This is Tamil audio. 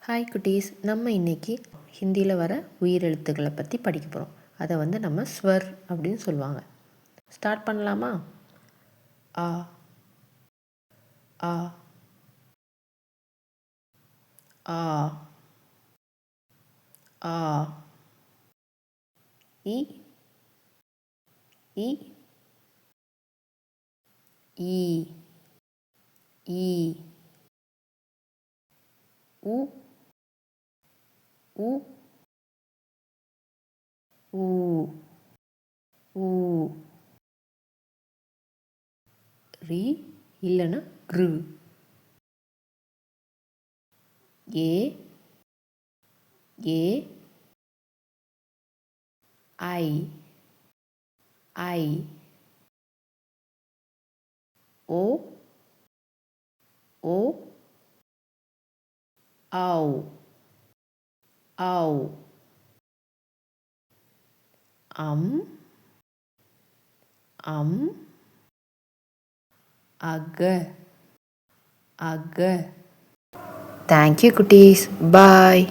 ஹாய் குட்டீஸ், நம்ம இன்றைக்கி ஹிந்தியில் வர உயிரெழுத்துக்களை பற்றி படிக்க போகிறோம். அதை நம்ம ஸ்வர் அப்படின்னு சொல்லுவாங்க. ஸ்டார்ட் பண்ணலாமா? ஆ ஆ ஆ ஆ இ இ ஈ ஈ உ உ ஊ ஊ ரி இல்லைன்னா க்ரு ஏ ஏ ஐ ஐ ஓ ஓ ஔ ஔ அம் அம் அக அக. தேங்க்யூ குட்டீஸ். பாய்.